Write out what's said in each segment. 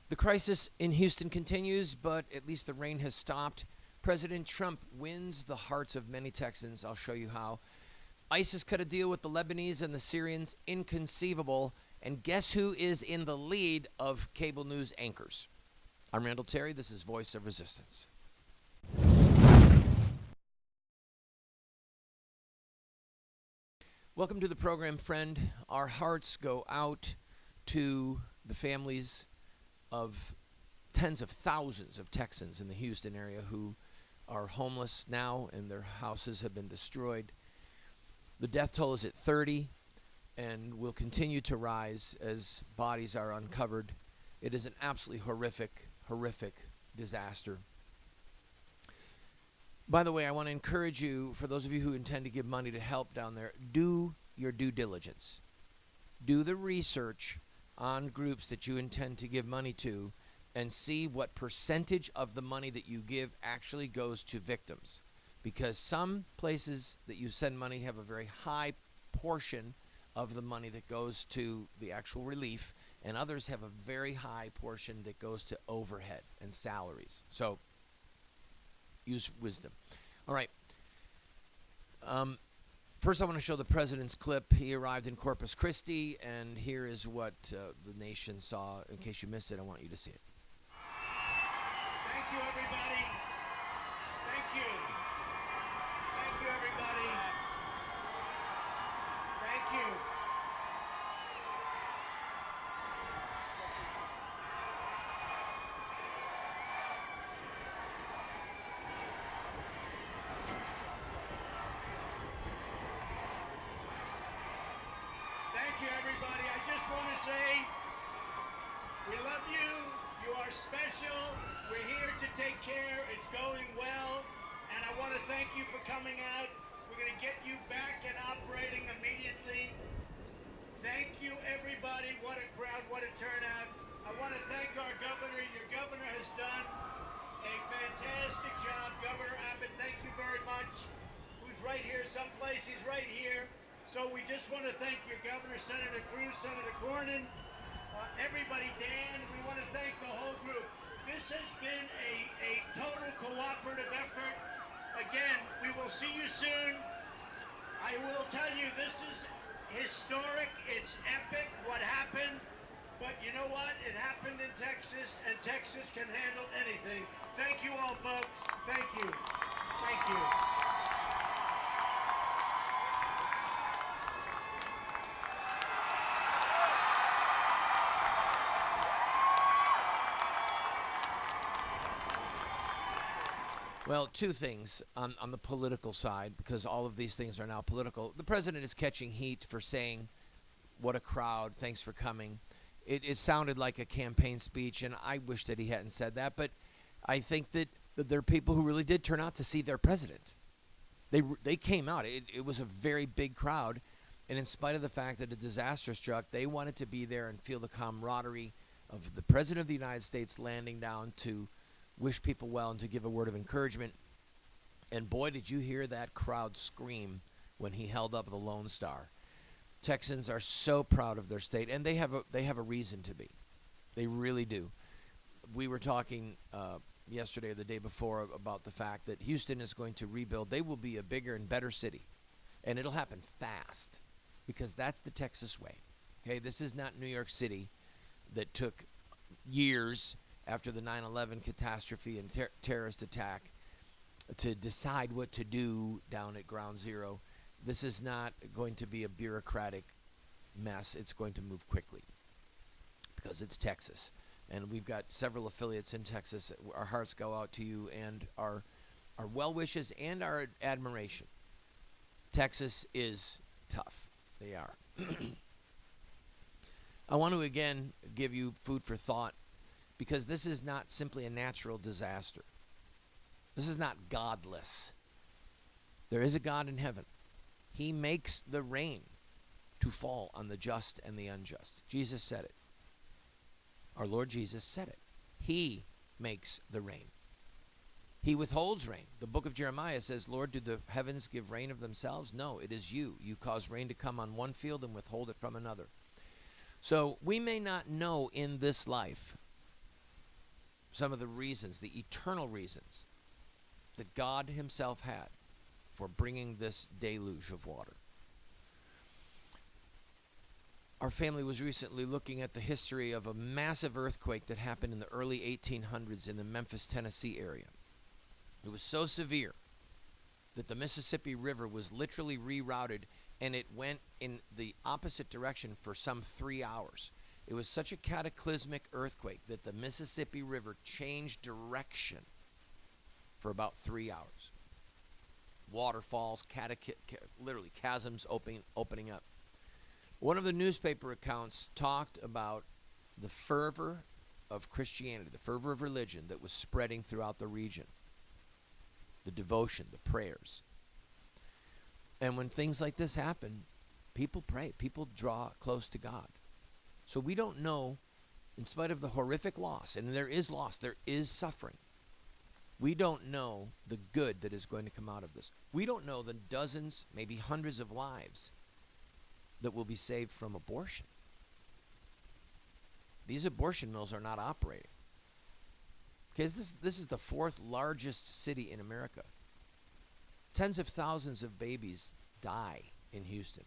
The crisis in Houston continues, but at least the rain has stopped. President Trump wins the hearts of many Texans. I'll show you how. ISIS cut a deal with the Lebanese and the Syrians. Inconceivable. And guess who is in the lead of cable news anchors? I'm Randall Terry. This is Voice of Resistance. Welcome to the program, friend. Our hearts go out to the families of tens of thousands of Texans in the Houston area who are homeless now and their houses have been destroyed. The death toll is at 30 and will continue to rise as bodies are uncovered. It is an absolutely horrific disaster. By the way, I want to encourage you, for those of you who intend to give money to help down there, do your due diligence. Do the research on groups that you intend to give money to and see what percentage of the money that you give actually goes to victims. Because some places that you send money have a very high portion of the money that goes to the actual relief, and others have a very high portion that goes to overhead and salaries. So use wisdom. All right. First, I want to show the president's clip. He arrived in Corpus Christi, and here is what the nation saw. In case you missed it, I want you to see it. Thank you, everybody. Thank you. Thank you, everybody. Thank you. Thank you, everybody. I just want to say we love you. You are special. We're here to take care. It's going well. And I want to thank you for coming out. We're going to get you back and operating immediately. Thank you, everybody. What a crowd. What a turnout. I want to thank our governor. Your governor has done a fantastic job. Governor Abbott, thank you very much. Who's right here someplace? He's right here. So we just want to thank your governor, Senator Cruz, Senator Cornyn, everybody, Dan. We want to thank the whole group. This has been a total cooperative effort. Again, we will see you soon. I will tell you, this is historic. It's epic what happened. But you know what? It happened in Texas, and Texas can handle anything. Thank you all, folks. Thank you. Thank you. Well, two things on the political side, because all of these things are now political. The president is catching heat for saying, what a crowd, thanks for coming. It sounded like a campaign speech, and I wish that he hadn't said that. But I think that there are people who really did turn out to see their president. They came out. It was a very big crowd. And in spite of the fact that a disaster struck, they wanted to be there and feel the camaraderie of the president of the United States landing down to wish people well and to give a word of encouragement. And boy, did you hear that crowd scream when he held up the Lone Star. Texans are so proud of their state, and they have a reason to be. They really do. We were talking yesterday or the day before about the fact that Houston is going to rebuild. They will be a bigger and better city, and it'll happen fast because that's the Texas way. Okay, this is not New York City that took years after the 9/11 catastrophe and terrorist attack to decide what to do down at Ground Zero. This is not going to be a bureaucratic mess. It's going to move quickly because it's Texas. And we've got several affiliates in Texas. Our hearts go out to you and our well wishes and our admiration. Texas is tough. They are. I want to again give you food for thought, because this is not simply a natural disaster. This is not godless. There is a God in heaven. He makes the rain to fall on the just and the unjust. Jesus said it. Our Lord Jesus said it. He makes the rain. He withholds rain. The book of Jeremiah says, Lord, do the heavens give rain of themselves? No, it is you. You cause rain to come on one field and withhold it from another. So we may not know in this life some of the reasons, the eternal reasons that God himself had for bringing this deluge of water. Our family was recently looking at the history of a massive earthquake that happened in the early 1800s in the Memphis, Tennessee area. It was so severe that the Mississippi River was literally rerouted, and it went in the opposite direction for some 3 hours. It was such a cataclysmic earthquake that the Mississippi River changed direction for about 3 hours. Waterfalls, literally chasms opening up. One of the newspaper accounts talked about the fervor of Christianity, the fervor of religion that was spreading throughout the region. The devotion, the prayers. And when things like this happen, people pray. People draw close to God. So we don't know, in spite of the horrific loss, and there is loss, there is suffering, we don't know the good that is going to come out of this. We don't know the dozens, maybe hundreds of lives that will be saved from abortion. These abortion mills are not operating. Okay, this is the fourth largest city in America. Tens of thousands of babies die in Houston.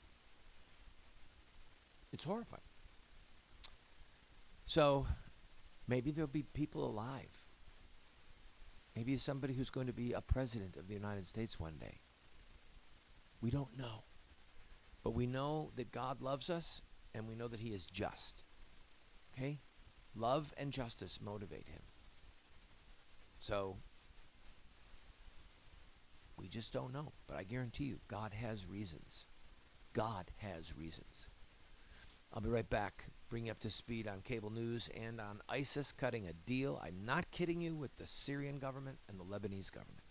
It's horrifying. So maybe there'll be people alive. Maybe somebody who's going to be a president of the United States one day. We don't know. But we know that God loves us, and we know that he is just. Okay? Love and justice motivate him. So we just don't know. But I guarantee you, God has reasons. God has reasons. I'll be right back, bring you up to speed on cable news and on ISIS cutting a deal, I'm not kidding you, with the Syrian government and the Lebanese government.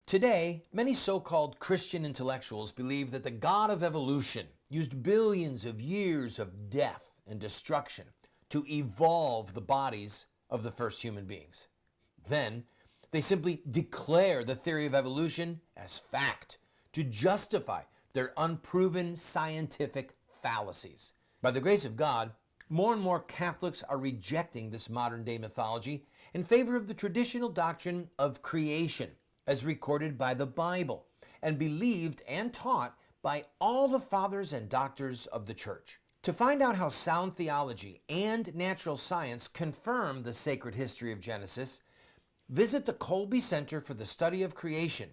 Today, many so-called Christian intellectuals believe that the God of evolution used billions of years of death and destruction to evolve the bodies of the first human beings. Then, they simply declare the theory of evolution as fact to justify their unproven scientific fallacies. By the grace of God, more and more Catholics are rejecting this modern-day mythology in favor of the traditional doctrine of creation, as recorded by the Bible, and believed and taught by all the fathers and doctors of the Church. To find out how sound theology and natural science confirm the sacred history of Genesis, visit the Colby Center for the Study of Creation,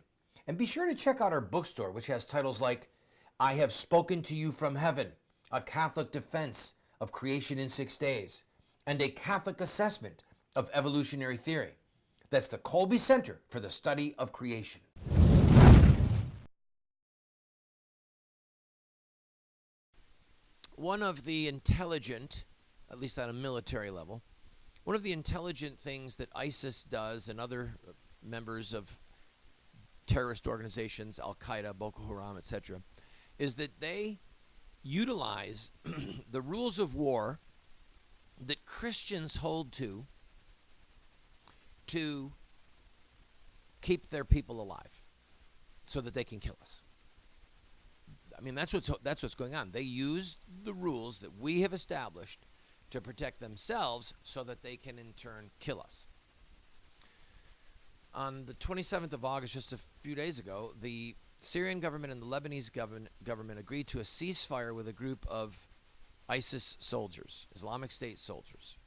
and be sure to check out our bookstore, which has titles like I Have Spoken to You from Heaven, A Catholic Defense of Creation in 6 Days, and A Catholic Assessment of Evolutionary Theory. That's the Colby Center for the Study of Creation. One of the intelligent, at least on a military level, one of the intelligent things that ISIS does and other members of terrorist organizations, Al-Qaeda, Boko Haram, etc., is that they utilize the rules of war that Christians hold to keep their people alive so that they can kill us. I mean, that's what's going on. They use the rules that we have established to protect themselves so that they can in turn kill us. On the 27th of August, just a few days ago, the Syrian government and the Lebanese government agreed to a ceasefire with a group of ISIS soldiers, Islamic State soldiers,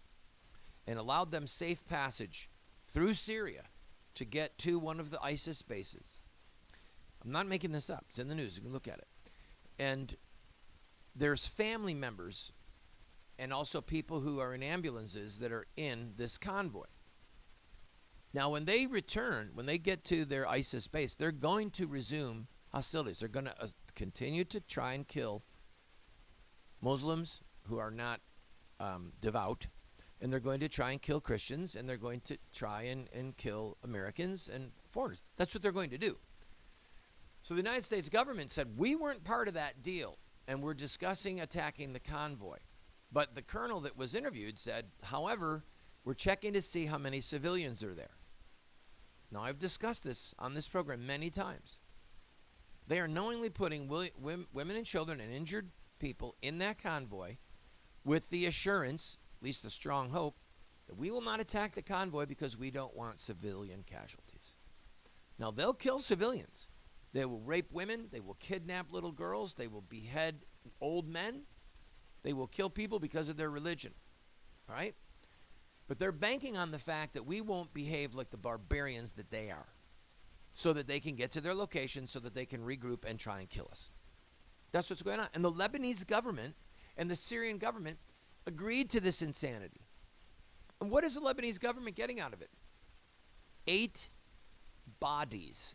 and allowed them safe passage through Syria to get to one of the ISIS bases. I'm not making this up. It's in the news. You can look at it. And there's family members and also people who are in ambulances that are in this convoy. Now, when they return, when they get to their ISIS base, they're going to resume hostilities. They're going to continue to try and kill Muslims who are not devout, and they're going to try and kill Christians, and they're going to try and kill Americans and foreigners. That's what they're going to do. So the United States government said, we weren't part of that deal, and we're discussing attacking the convoy. But the colonel that was interviewed said, however, we're checking to see how many civilians are there. Now, I've discussed this on this program many times. They are knowingly putting women and children and injured people in that convoy with the assurance, at least the strong hope, that we will not attack the convoy because we don't want civilian casualties. Now, they'll kill civilians. They will rape women. They will kidnap little girls. They will behead old men. They will kill people because of their religion. All right? But they're banking on the fact that we won't behave like the barbarians that they are, so that they can get to their location, so that they can regroup and try and kill us. That's what's going on. And the Lebanese government and the Syrian government agreed to this insanity. And what is the Lebanese government getting out of it? 8 bodies.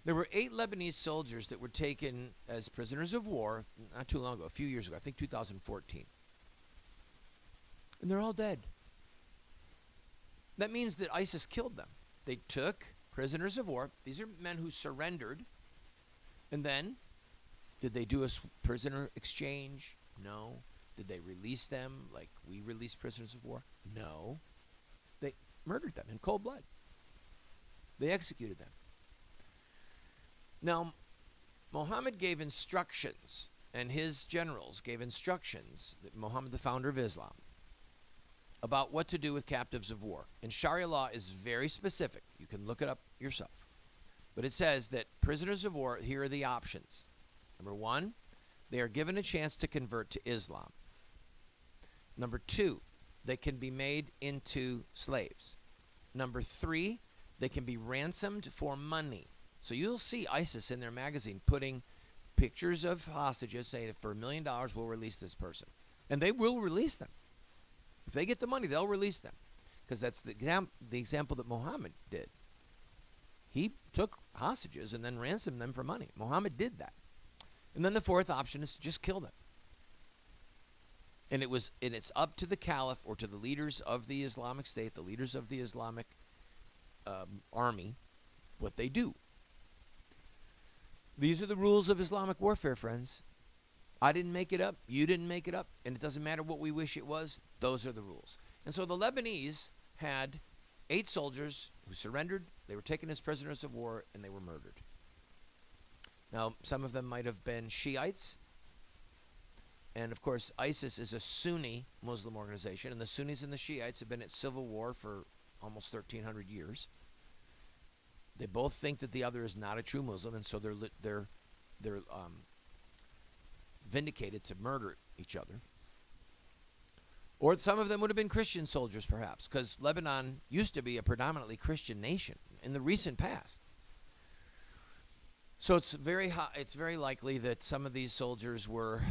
There were 8 Lebanese soldiers that were taken as prisoners of war not too long ago, a few years ago, I think 2014. And they're all dead. That means that ISIS killed them. They took prisoners of war. These are men who surrendered. And then, did they do a prisoner exchange? No. Did they release them like we release prisoners of war? No. They murdered them in cold blood. They executed them. Now, Muhammad gave instructions, and his generals gave instructions, that Muhammad, the founder of Islam, about what to do with captives of war. And Sharia law is very specific. You can look it up yourself. But it says that prisoners of war, here are the options. Number 1, they are given a chance to convert to Islam. Number 2, they can be made into slaves. Number 3, they can be ransomed for money. So you'll see ISIS in their magazine putting pictures of hostages saying that for $1 million we'll release this person. And they will release them. If they get the money, they'll release them. Because that's the example that Muhammad did. He took hostages and then ransomed them for money. Muhammad did that. And then the 4th option is to just kill them. And it's up to the caliph or to the leaders of the Islamic State, the leaders of the Islamic army, what they do. These are the rules of Islamic warfare, friends. I didn't make it up. You didn't make it up. And it doesn't matter what we wish it was. Those are the rules. And so the Lebanese had 8 soldiers who surrendered. They were taken as prisoners of war, and they were murdered. Now, some of them might have been Shiites. And, of course, ISIS is a Sunni Muslim organization, and the Sunnis and the Shiites have been at civil war for almost 1,300 years. They both think that the other is not a true Muslim, and so they're vindicated to murder each other. Or some of them would have been Christian soldiers, perhaps, because Lebanon used to be a predominantly Christian nation in the recent past. So it's very likely that some of these soldiers were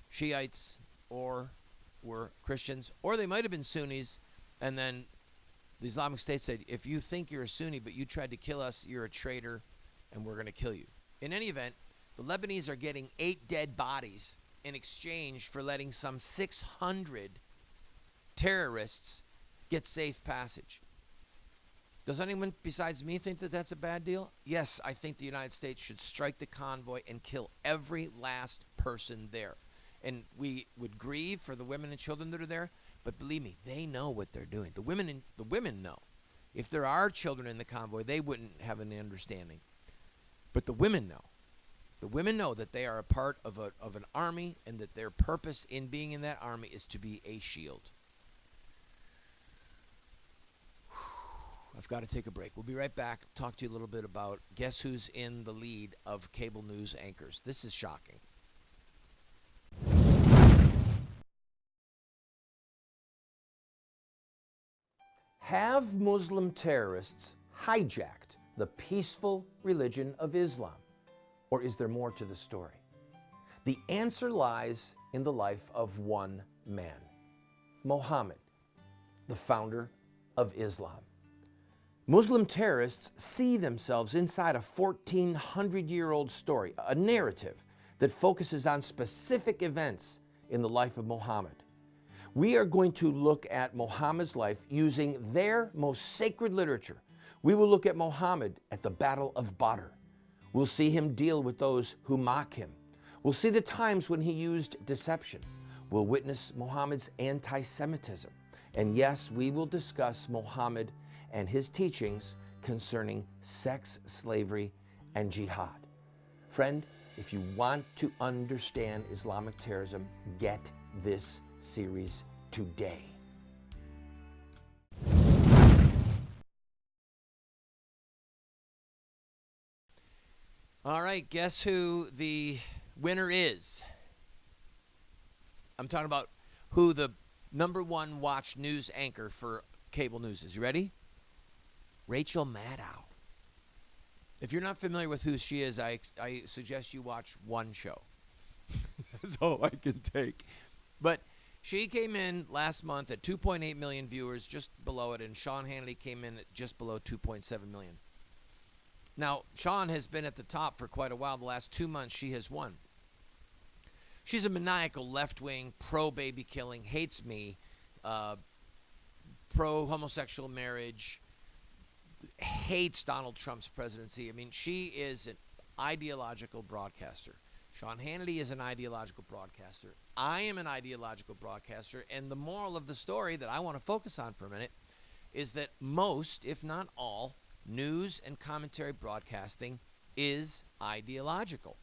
Shiites or were Christians, or they might have been Sunnis, and then the Islamic State said, if you think you're a Sunni but you tried to kill us, you're a traitor, and we're going to kill you. In any event, the Lebanese are getting 8 dead bodies in exchange for letting some 600 terrorists get safe passage. Does anyone besides me think that that's a bad deal? Yes, I think the United States should strike the convoy and kill every last person there. And we would grieve for the women and children that are there, but believe me, they know what they're doing. The women know. If there are children in the convoy, they wouldn't have an understanding. But the women know. The women know that they are a part of an army, and that their purpose in being in that army is to be a shield. I've got to take a break. We'll be right back. Talk to you a little bit about guess who's in the lead of cable news anchors. This is shocking. Have Muslim terrorists hijacked the peaceful religion of Islam? Or is there more to the story? The answer lies in the life of one man, Muhammad, the founder of Islam. Muslim terrorists see themselves inside a 1,400-year-old story, a narrative that focuses on specific events in the life of Muhammad. We are going to look at Muhammad's life using their most sacred literature. We will look at Muhammad at the Battle of Badr. We'll see him deal with those who mock him. We'll see the times when he used deception. We'll witness Muhammad's anti-Semitism. And yes, we will discuss Muhammad and his teachings concerning sex, slavery, and jihad. Friend, If you want to understand Islamic terrorism, get this series today. All right, guess who the winner is? I'm talking about who the #1 watched news anchor for cable news is. You ready? Rachel Maddow. If you're not familiar with who she is, I suggest you watch one show. That's all I can take. But she came in last month at 2.8 million viewers, just below it, and Sean Hannity came in at just below 2.7 million. Now, Sean has been at the top for quite a while. The last 2 months, she has won. She's a maniacal left-wing, pro-baby killing, hates me, pro-homosexual marriage, hates Donald Trump's presidency. I mean, she is an ideological broadcaster. Sean Hannity is an ideological broadcaster. I am an ideological broadcaster. And the moral of the story that I want to focus on for a minute is that most, if not all, news and commentary broadcasting is ideological.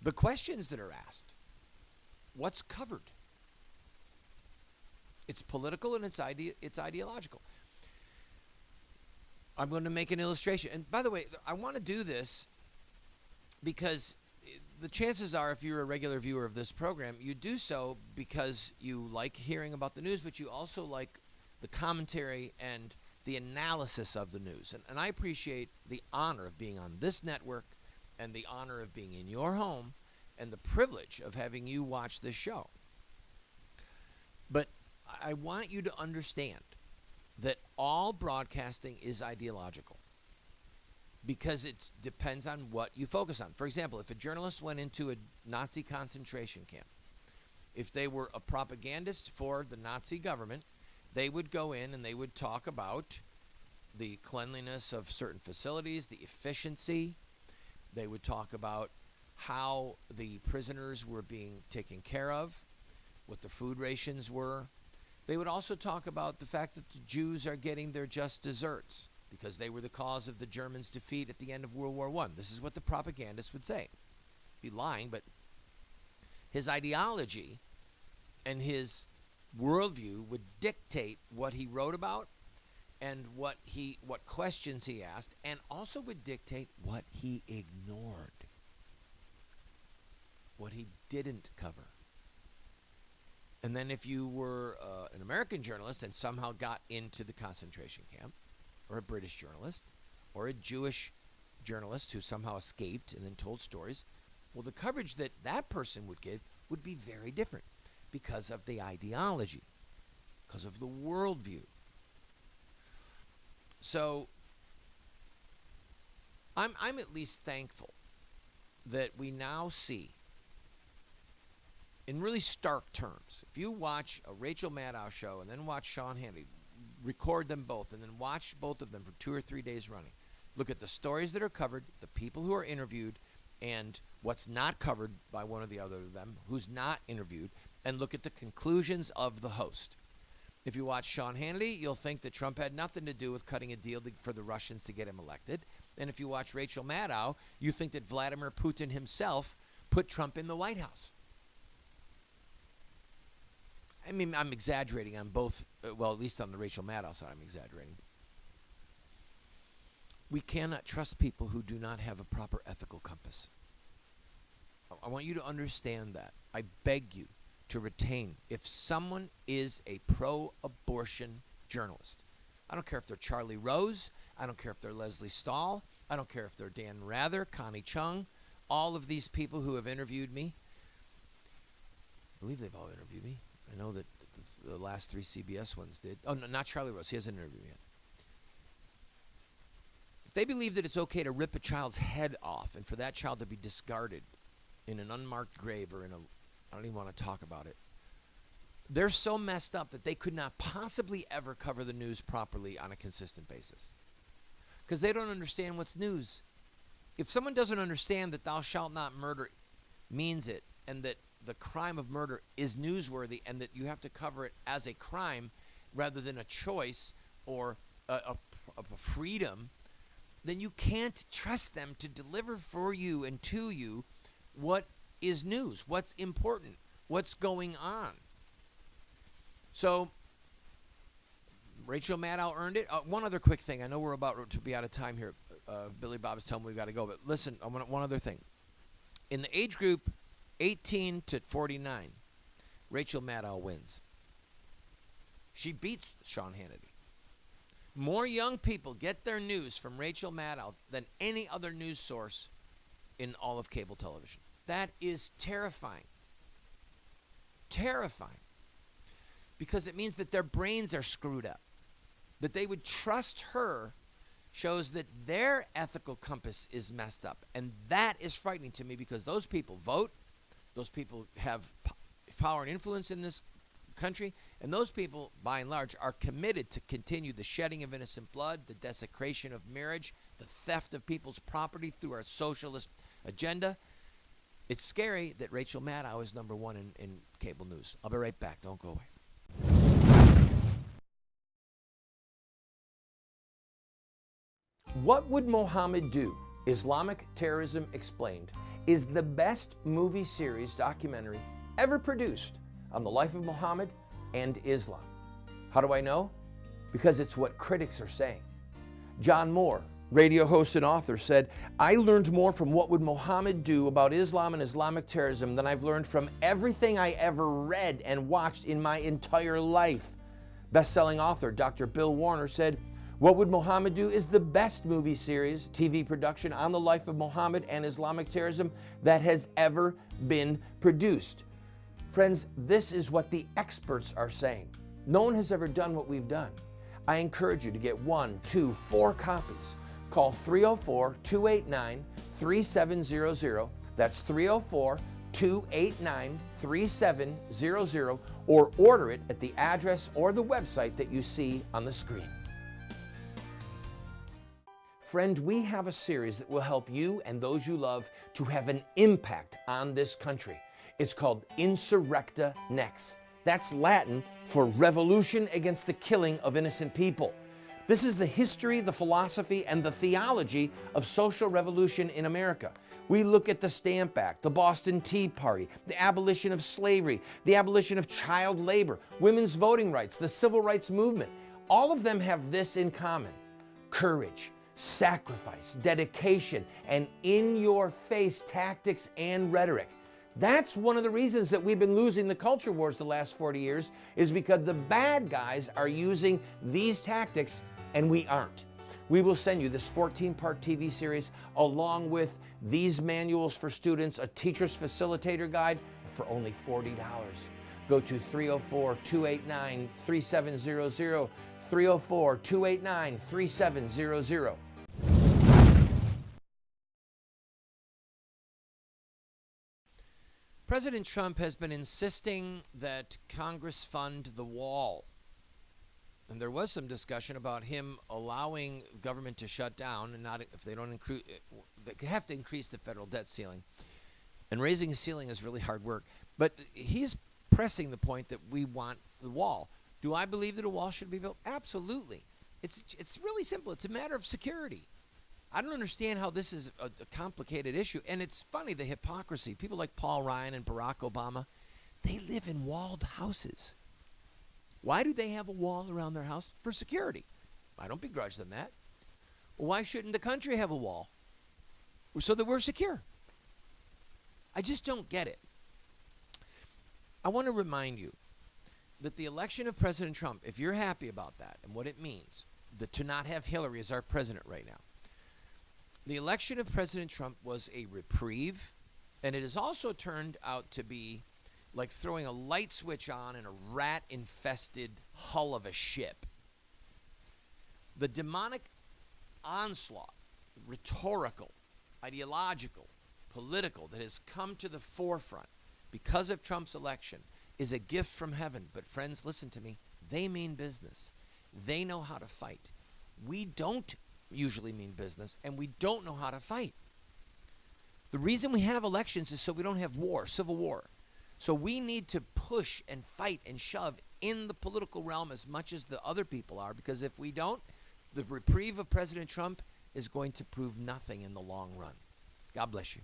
The questions that are asked, what's covered? It's political and it's ideological. I'm going to make an illustration. And by the way, I want to do this because the chances are, if you're a regular viewer of this program, you do so because you like hearing about the news, but you also like the commentary and the analysis of the news. And I appreciate the honor of being on this network and the honor of being in your home and the privilege of having you watch this show. But I want you to understand that all broadcasting is ideological because it depends on what you focus on. For example, if a journalist went into a Nazi concentration camp, if they were a propagandist for the Nazi government, they would go in and they would talk about the cleanliness of certain facilities, the efficiency. They would talk about how the prisoners were being taken care of, what the food rations were. They would also talk about the fact that the Jews are getting their just desserts because they were the cause of the Germans' defeat at the end of World War I. This is what the propagandist would say. He'd be lying, but his ideology and his worldview would dictate what he wrote about and what questions he asked, and also would dictate what he ignored, what he didn't cover. And then if you were an American journalist and somehow got into the concentration camp, or a British journalist, or a Jewish journalist who somehow escaped and then told stories, well, the coverage that that person would give would be very different because of the ideology, because of the worldview. So I'm at least thankful that we now see, in really stark terms, if you watch a Rachel Maddow show and then watch Sean Hannity, record them both, and then watch both of them for 2 or 3 days running, look at the stories that are covered, the people who are interviewed, and what's not covered by one or the other of them, who's not interviewed, and look at the conclusions of the host. If you watch Sean Hannity, you'll think that Trump had nothing to do with cutting a deal for the Russians to get him elected. And if you watch Rachel Maddow, you think that Vladimir Putin himself put Trump in the White House. I mean, I'm exaggerating on both, well, at least on the Rachel Maddow side, I'm exaggerating. We cannot trust people who do not have a proper ethical compass. I want you to understand that. I beg you to retain, if someone is a pro-abortion journalist, I don't care if they're Charlie Rose, I don't care if they're Leslie Stahl, I don't care if they're Dan Rather, Connie Chung, all of these people who have interviewed me, I believe they've all interviewed me. I know that the last 3 CBS ones did. Oh, no, not Charlie Rose. He hasn't interviewed me yet. If they believe that it's okay to rip a child's head off and for that child to be discarded in an unmarked grave or in a, I don't even want to talk about it, they're so messed up that they could not possibly ever cover the news properly on a consistent basis because they don't understand what's news. If someone doesn't understand that thou shalt not murder means it, and that the crime of murder is newsworthy, and that you have to cover it as a crime rather than a choice or a freedom, then you can't trust them to deliver for you and to you what is news, what's important, what's going on. So Rachel Maddow earned it. One other quick thing. I know we're about to be out of time here. Billy Bob's telling me we've got to go. But listen, I want one other thing. In the age group 18 to 49, Rachel Maddow wins. She beats Sean Hannity. More young people get their news from Rachel Maddow than any other news source in all of cable television. That is terrifying. Terrifying. Because it means that their brains are screwed up. That they would trust her shows that their ethical compass is messed up. And that is frightening to me because those people vote. Those people have power and influence in this country. And those people, by and large, are committed to continue the shedding of innocent blood, the desecration of marriage, the theft of people's property through our socialist agenda. It's scary that Rachel Maddow is number one in cable news. I'll be right back. Don't go away. What Would Mohammed Do? Islamic Terrorism Explained is the best movie series documentary ever produced on the life of Muhammad and Islam. How do I know? Because it's what critics are saying. John Moore, radio host and author, said, "I learned more from What Would Mohammed Do about Islam and Islamic terrorism than I've learned from everything I ever read and watched in my entire life." Best-selling author Dr. Bill Warner said, "What Would Mohammed Do is the best movie series, TV production on the life of Muhammad and Islamic terrorism that has ever been produced." Friends, this is what the experts are saying. No one has ever done what we've done. I encourage you to get 1, 2, 4 copies. Call 304-289-3700. That's 304-289-3700, or order it at the address or the website that you see on the screen. Friend, we have a series that will help you and those you love to have an impact on this country. It's called Insurrecta Nex. That's Latin for revolution against the killing of innocent people. This is the history, the philosophy, and the theology of social revolution in America. We look at the Stamp Act, the Boston Tea Party, the abolition of slavery, the abolition of child labor, women's voting rights, the civil rights movement. All of them have this in common: courage, sacrifice, dedication, and in-your-face tactics and rhetoric. That's one of the reasons that we've been losing the culture wars the last 40 years, is because the bad guys are using these tactics and we aren't. We will send you this 14-part TV series along with these manuals for students, a teacher's facilitator guide for only $40. Go to 304-289-3700, 304-289-3700. President Trump has been insisting that Congress fund the wall. And there was some discussion about him allowing government to shut down, and not if they don't increase, they have to increase the federal debt ceiling. And raising a ceiling is really hard work. But he's pressing the point that we want the wall. Do I believe that a wall should be built? Absolutely. It's really simple. It's a matter of security. I don't understand how this is a complicated issue. And it's funny, the hypocrisy. People like Paul Ryan and Barack Obama, they live in walled houses. Why do they have a wall around their house? For security. I don't begrudge them that. Well, why shouldn't the country have a wall? So that we're secure. I just don't get it. I want to remind you that the election of President Trump, if you're happy about that and what it means, that to not have Hillary as our president right now, the election of President Trump was a reprieve, and it has also turned out to be like throwing a light switch on in a rat-infested hull of a ship. The demonic onslaught, rhetorical, ideological, political, that has come to the forefront because of Trump's election is a gift from heaven. But friends, listen to me. They mean business. They know how to fight. We don't usually mean business, and we don't know how to fight. The reason we have elections is so we don't have war, civil war. So we need to push and fight and shove in the political realm as much as the other people are, because if we don't, the reprieve of President Trump is going to prove nothing in the long run. God bless you.